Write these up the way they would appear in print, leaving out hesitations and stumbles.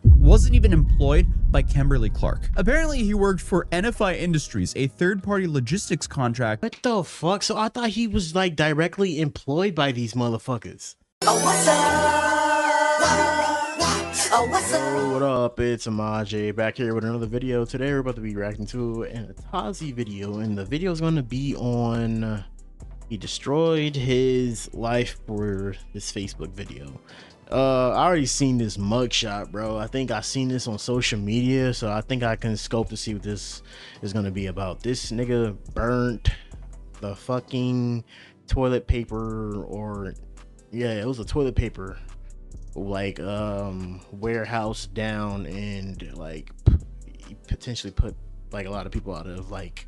wasn't even employed by Kimberly-Clark. Apparently, he worked for NFI Industries, a third-party logistics contract. What the fuck? So I thought he was like directly employed by these motherfuckers. Oh, what's up? Oh, what's up? Yo, what up? It's Amaje back here with another video. Today we're about to be reacting to an Atazi video, and the video is going to be on he destroyed his life for this Facebook video. I already seen this mugshot, bro. I think I seen this on social media, so I think I can scope to see what this is going to be about. This nigga burnt the fucking toilet paper, or yeah, it was a toilet paper like warehouse down, and like he potentially put like a lot of people out of like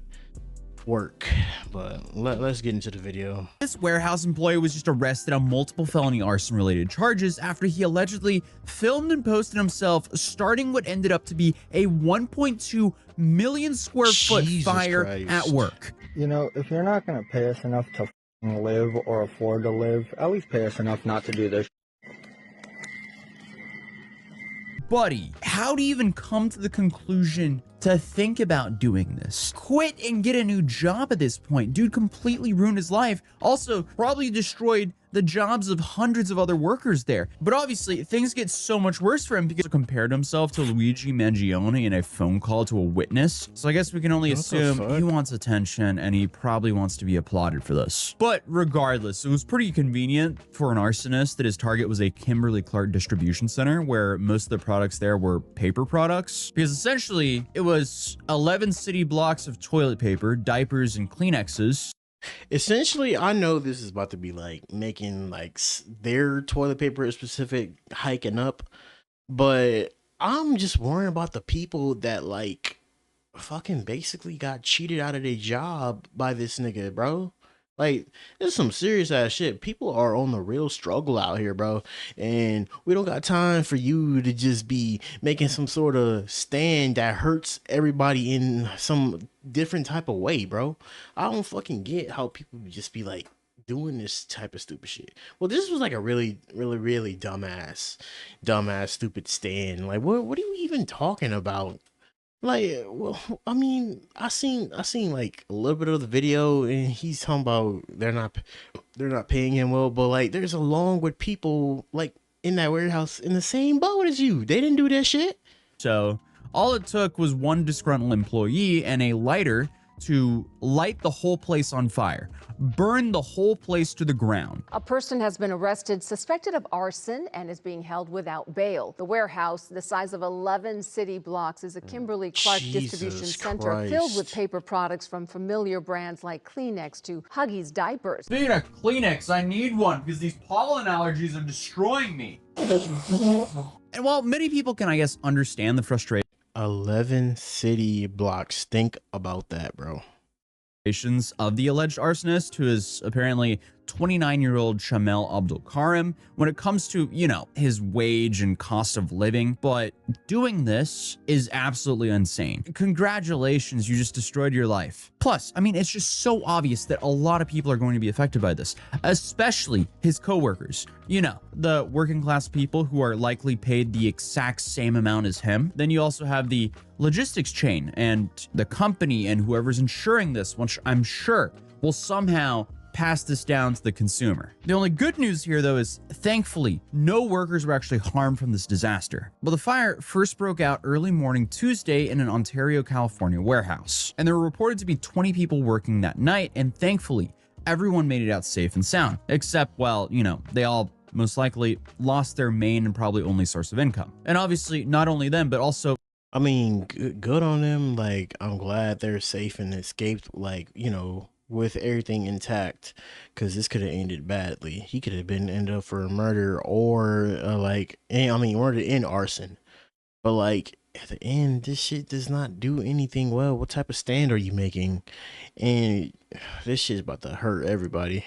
work. But let's get into the video. This warehouse employee was just arrested on multiple felony arson related charges after he allegedly filmed and posted himself starting what ended up to be a 1.2 million square foot fire at work. You know, if you're not gonna pay us enough to live or afford to live, at least pay us enough not to do this. Buddy, how do you even come to the conclusion to think about doing this? Quit and get a new job at this point. Dude completely ruined his life. Also, probably destroyed the jobs of hundreds of other workers there. But obviously, things get so much worse for him because he compared himself to Luigi Mangione in a phone call to a witness. So I guess we can only assume he wants attention, and he probably wants to be applauded for this. But regardless, it was pretty convenient for an arsonist that his target was a Kimberly-Clark distribution center where most of the products there were paper products. Because essentially, it was 11 city blocks of toilet paper, diapers, and Kleenexes. Essentially, I know this is about to be like making like their toilet paper specific hiking up, but I'm just worrying about the people that like fucking basically got cheated out of their job by this nigga, bro. Like, this is some serious ass shit. People are on the real struggle out here, bro. And we don't got time for you to just be making some sort of stand that hurts everybody in some different type of way, bro. I don't fucking get how people just be like doing this type of stupid shit. Well, this was like a really dumbass, stupid stand. Like, what are you even talking about? Like, well, I mean, I seen like a little bit of the video, and he's talking about they're not paying him well, but like there's along with people like in that warehouse in the same boat as you. They didn't do that shit. So all it took was one disgruntled employee and a lighter to light the whole place on fire, burn the whole place to the ground. A person has been arrested suspected of arson and is being held without bail. The warehouse, the size of 11 city blocks, is a Kimberly-Clark distribution center filled with paper products from familiar brands like Kleenex to Huggies diapers. Speaking of Kleenex, I need one because these pollen allergies are destroying me. And while many people can, I guess, understand the frustration 11 city blocks. Think about that, bro. of the alleged arsonist, who is apparently 29-year-old Shamel Abdul Karim, when it comes to, you know, his wage and cost of living. But doing this is absolutely insane. Congratulations, you just destroyed your life. Plus, I mean, it's just so obvious that a lot of people are going to be affected by this, especially his coworkers. You know, the working class people who are likely paid the exact same amount as him. Then you also have the logistics chain and the company and whoever's insuring this, which I'm sure will somehow pass this down to the consumer. The only good news here, though, is thankfully no workers were actually harmed from this disaster. But the fire first broke out early morning Tuesday in an Ontario, California warehouse, and there were reported to be 20 people working that night, and thankfully everyone made it out safe and sound, except, well, you know, they all most likely lost their main and probably only source of income. And obviously not only them, but also, I mean, good on them. Like, I'm glad they're safe and escaped, like, you know, with everything intact, because this could have ended badly. He could have been ended up for murder or murder and arson. But like at the end, this shit does not do anything well. What type of stand are you making? And this shit's about to hurt everybody.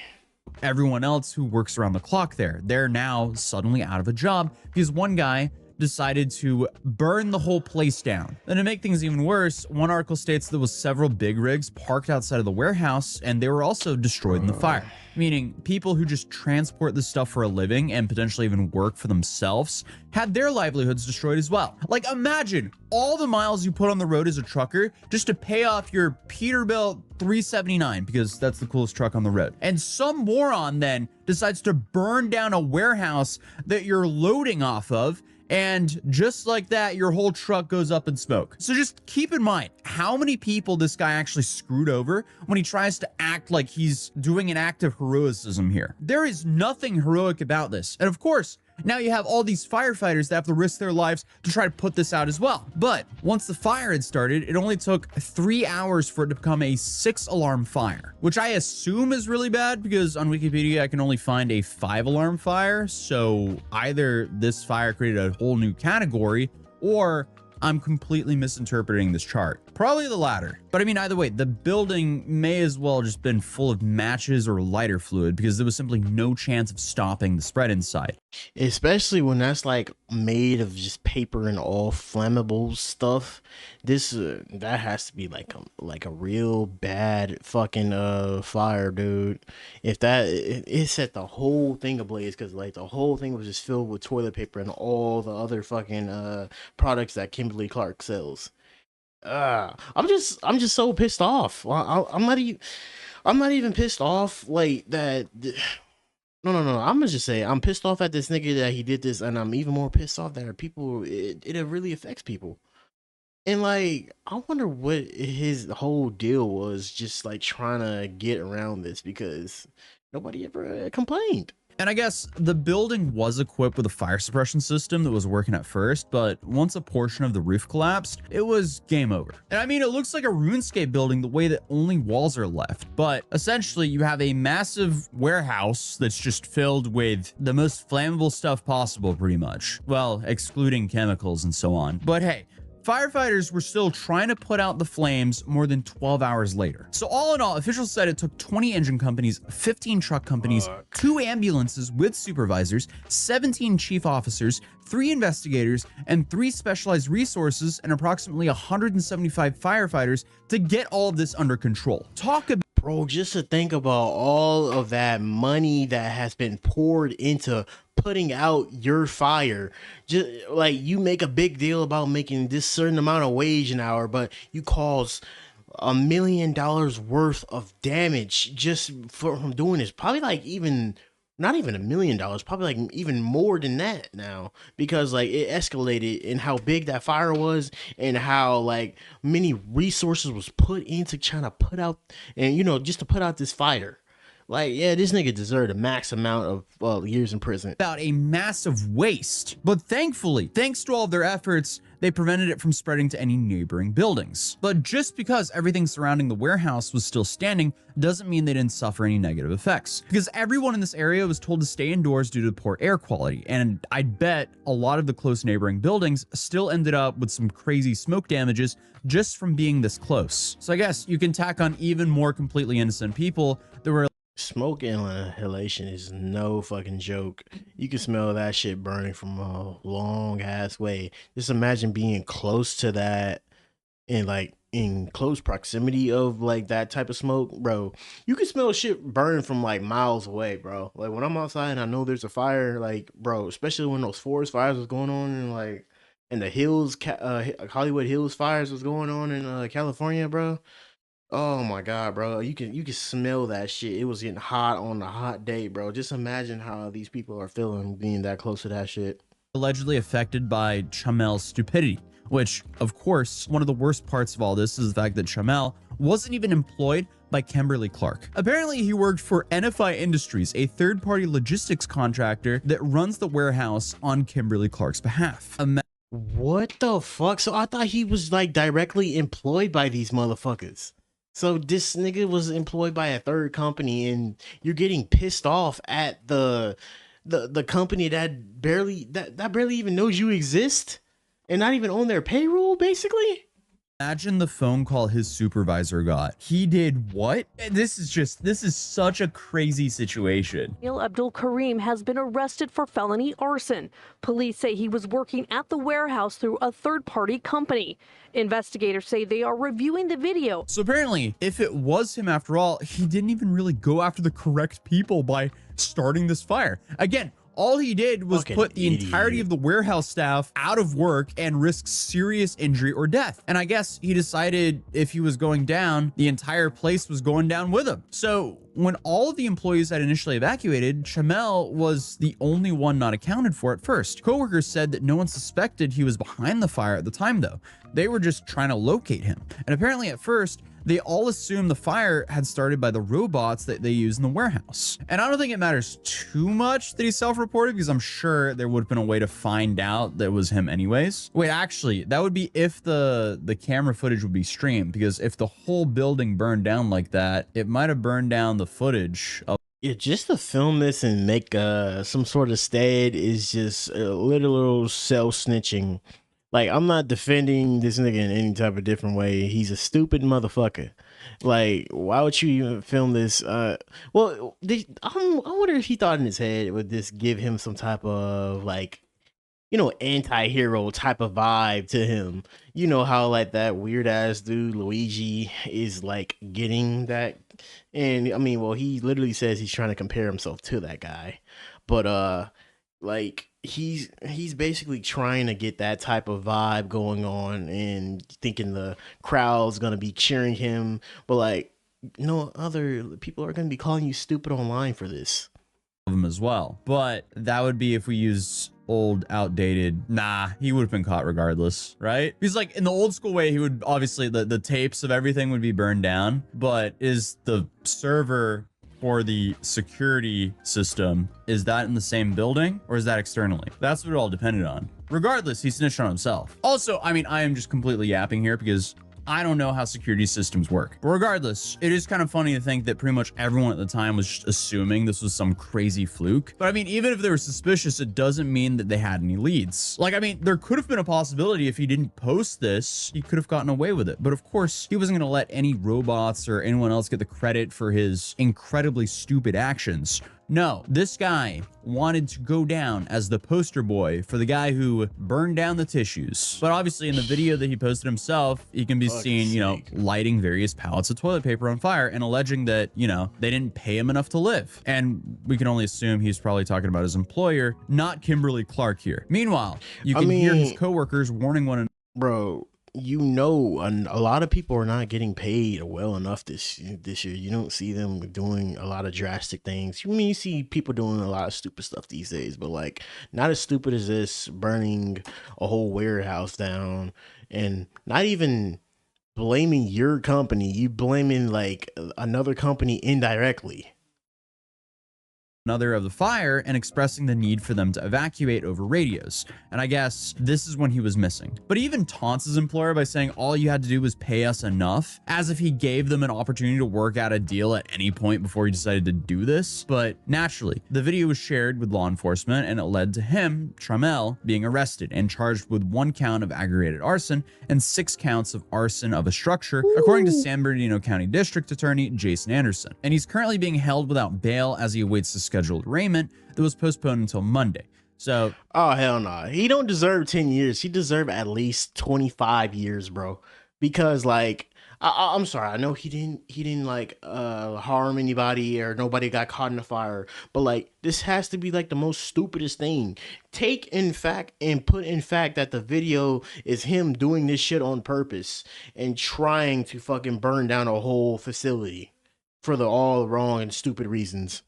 everyone else who works around the clock there, they're now suddenly out of a job because one guy decided to burn the whole place down. And to make things even worse, one article states there was several big rigs parked outside of the warehouse, and they were also destroyed in the fire. Meaning people who just transport this stuff for a living and potentially even work for themselves had their livelihoods destroyed as well. Like, imagine all the miles you put on the road as a trucker just to pay off your Peterbilt 379, because that's the coolest truck on the road. And some moron then decides to burn down a warehouse that you're loading off of, and just like that, your whole truck goes up in smoke. So just keep in mind how many people this guy actually screwed over when he tries to act like he's doing an act of heroism here. There is nothing heroic about this. And of course, now you have all these firefighters that have to risk their lives to try to put this out as well. But once the fire had started, it only took 3 hours for it to become a 6-alarm fire, which I assume is really bad because on Wikipedia, I can only find a 5-alarm fire. So either this fire created a whole new category, or I'm completely misinterpreting this chart. Probably the latter. But I mean, either way, the building may as well just been full of matches or lighter fluid because there was simply no chance of stopping the spread inside. Especially when that's like made of just paper and all flammable stuff. This that has to be like a real bad fucking fire, dude. If that it set the whole thing ablaze, because like the whole thing was just filled with toilet paper and all the other fucking products that Kimberly Clark sells. I'm just so pissed off. I'm not even pissed off like that. No. I'm gonna just say I'm pissed off at this nigga that he did this, and I'm even more pissed off that people. It really affects people, and like I wonder what his whole deal was, just like trying to get around this because nobody ever complained. And I guess the building was equipped with a fire suppression system that was working at first, but once a portion of the roof collapsed, it was game over. And I mean, it looks like a RuneScape building the way that only walls are left, but essentially you have a massive warehouse that's just filled with the most flammable stuff possible, pretty much. Well, excluding chemicals and so on. But hey, firefighters were still trying to put out the flames more than 12 hours later. So all in all, officials said it took 20 engine companies, 15 truck companies, 2 ambulances with supervisors, 17 chief officers, 3 investigators, and 3 specialized resources, and approximately 175 firefighters to get all of this under control. Bro, just to think about all of that money that has been poured into putting out your fire. Just like you make a big deal about making this certain amount of wage an hour, but you cause $1 million worth of damage just from doing this. Probably like even not even $1 million, probably like even more than that now, because like it escalated in how big that fire was and how like many resources was put into trying to put out, and you know, just to put out this fire. Like, yeah, this nigga deserved a max amount of years in prison. About a massive waste, but thankfully, thanks to all of their efforts, they prevented it from spreading to any neighboring buildings. But just because everything surrounding the warehouse was still standing doesn't mean they didn't suffer any negative effects, because everyone in this area was told to stay indoors due to the poor air quality, and I'd bet a lot of the close neighboring buildings still ended up with some crazy smoke damages just from being this close. So I guess you can tack on even more completely innocent people that were smoke inhalation is no fucking joke. You can smell that shit burning from a long ass way. Just imagine being close to that and like in close proximity of like that type of smoke, bro. You can smell shit burning from like miles away, bro. Like when I'm outside and I know there's a fire, like bro, especially when those forest fires was going on and like in the hills, Hollywood Hills fires was going on in California, bro. Oh my god, bro. You can smell that shit. It was getting hot on a hot day, bro. Just imagine how these people are feeling being that close to that shit. Allegedly affected by Chamel's stupidity, which of course, one of the worst parts of all this is the fact that Chamel wasn't even employed by Kimberly Clark. Apparently he worked for NFI Industries, a third-party logistics contractor that runs the warehouse on Kimberly Clark's behalf. What the fuck? So I thought he was like directly employed by these motherfuckers. So this nigga was employed by a third company, and you're getting pissed off at the company that barely even knows you exist and not even on their payroll, basically. Imagine the phone call his supervisor got. He did what? This is such a crazy situation. Abdul Karim has been arrested for felony arson. Police say he was working at the warehouse through a third-party company. Investigators say they are reviewing the video. So apparently, if it was him after all, he didn't even really go after the correct people by starting this fire. Again, all he did was put the entirety of the warehouse staff out of work and risk serious injury or death. And I guess he decided if he was going down, the entire place was going down with him. So when all of the employees had initially evacuated, Chamel was the only one not accounted for at first. Coworkers said that no one suspected he was behind the fire at the time though. They were just trying to locate him. And apparently at first, they all assumed the fire had started by the robots that they use in the warehouse. And I don't think it matters too much that he self-reported, because I'm sure there would have been a way to find out that it was him anyways. Wait, actually, that would be if the camera footage would be streamed, because if the whole building burned down like that, it might have burned down the footage of. Yeah, just to film this and make some sort of stead is just a literal self-snitching. Like, I'm not defending this nigga in any type of different way. He's a stupid motherfucker. Like, why would you even film this? Well, I wonder if he thought in his head, would this give him some type of, like, you know, anti-hero type of vibe to him. You know how, like, that weird-ass dude, Luigi, is, like, getting that. And, I mean, well, he literally says he's trying to compare himself to that guy. But, like, he's basically trying to get that type of vibe going on and thinking the crowd's gonna be cheering him, but like no other people are gonna be calling you stupid online for this. Of him as well, but that would be if we use old outdated. Nah, he would have been caught regardless, right? Because like in the old school way, he would obviously the tapes of everything would be burned down, but is the server for the security system, is that in the same building or is that externally? That's what it all depended on. Regardless, he snitched on himself. Also, I mean, I am just completely yapping here because I don't know how security systems work. But regardless, it is kind of funny to think that pretty much everyone at the time was just assuming this was some crazy fluke. But I mean, even if they were suspicious, it doesn't mean that they had any leads. Like, I mean, there could have been a possibility if he didn't post this, he could have gotten away with it. But of course, he wasn't going to let any robots or anyone else get the credit for his incredibly stupid actions. No, this guy wanted to go down as the poster boy for the guy who burned down the tissues. But obviously in the video that he posted himself, he can be seen, you know, lighting various pallets of toilet paper on fire and alleging that, you know, they didn't pay him enough to live. And we can only assume he's probably talking about his employer, not Kimberly Clark here. Meanwhile, you can hear his coworkers warning one another. Bro, you know, a lot of people are not getting paid well enough this year. You don't see them doing a lot of drastic things. You see people doing a lot of stupid stuff these days, but like not as stupid as this, burning a whole warehouse down and not even blaming your company. You blaming like another company indirectly. Another of the fire and expressing the need for them to evacuate over radios. And I guess this is when he was missing. But he even taunts his employer by saying all you had to do was pay us enough, as if he gave them an opportunity to work out a deal at any point before he decided to do this. But naturally, the video was shared with law enforcement and it led to him, Trammell, being arrested and charged with 1 count of aggravated arson and 6 counts of arson of a structure, according to San Bernardino County District Attorney Jason Anderson. And he's currently being held without bail as he awaits the scheduled arraignment that was postponed until Monday. So, oh hell no, he don't deserve 10 years. He deserve at least 25 years, bro. Because like, I'm sorry, I know he didn't like harm anybody or nobody got caught in the fire, but like this has to be like the most stupidest thing. Take in fact and put in fact that the video is him doing this shit on purpose and trying to fucking burn down a whole facility for the all wrong and stupid reasons.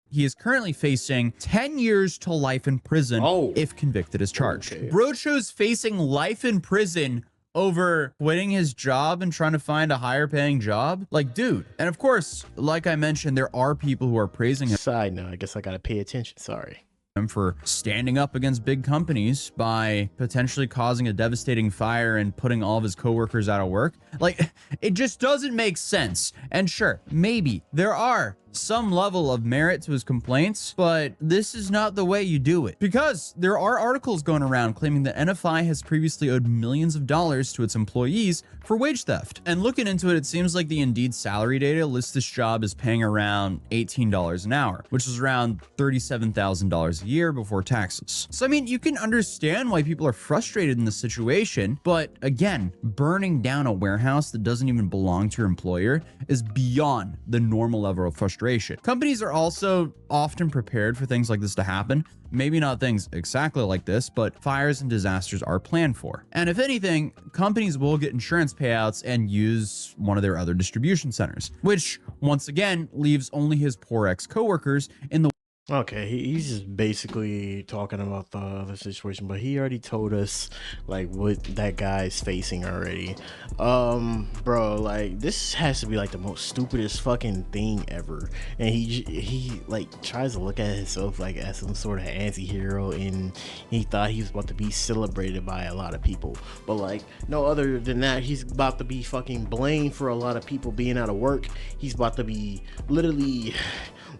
He is currently facing 10 years to life in prison if convicted as charged. Okay. Brocho's facing life in prison over quitting his job and trying to find a higher paying job. Like, dude. And of course, like I mentioned, there are people who are praising him. Side note, I guess I gotta pay attention. Sorry. him for standing up against big companies by potentially causing a devastating fire and putting all of his coworkers out of work. Like, it just doesn't make sense. And sure, maybe there are some level of merit to his complaints, but this is not the way you do it. Because there are articles going around claiming that NFI has previously owed millions of dollars to its employees for wage theft. And looking into it, it seems like the Indeed salary data lists this job as paying around $18 an hour, which is around $37,000 a year before taxes. So I mean, you can understand why people are frustrated in this situation, but again, burning down a warehouse that doesn't even belong to your employer is beyond the normal level of frustration. Companies are also often prepared for things like this to happen. Maybe not things exactly like this, but fires and disasters are planned for. And if anything, companies will get insurance payouts and use one of their other distribution centers, which once again leaves only his poor ex-coworkers in the Okay, he's just basically talking about the situation, but he already told us like what that guy's facing already. Bro, like this has to be like the most stupidest fucking thing ever. And he like tries to look at himself like as some sort of anti-hero, and he thought he was about to be celebrated by a lot of people. But like no other than that, he's about to be fucking blamed for a lot of people being out of work. He's about to be literally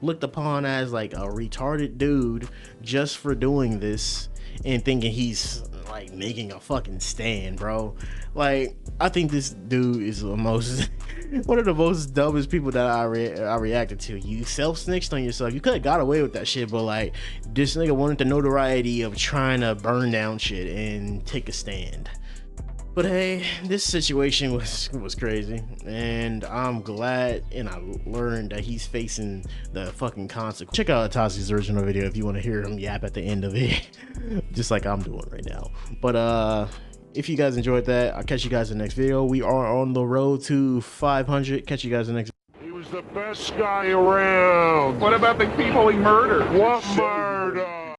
looked upon as like a retarded dude just for doing this and thinking he's like making a fucking stand, bro. Like I think this dude is the most one of the most dumbest people that I reacted to. You self-snitched on yourself. You could have got away with that shit, but like this nigga wanted the notoriety of trying to burn down shit and take a stand. But hey, this situation was crazy, and I'm glad and I learned that he's facing the fucking consequence. Check out Atazi's original video if you want to hear him yap at the end of it, just like I'm doing right now. But if you guys enjoyed that, I'll catch you guys in the next video. We are on the road to 500. Catch you guys in the next video. He was the best guy around. What about the people he murdered? What murder?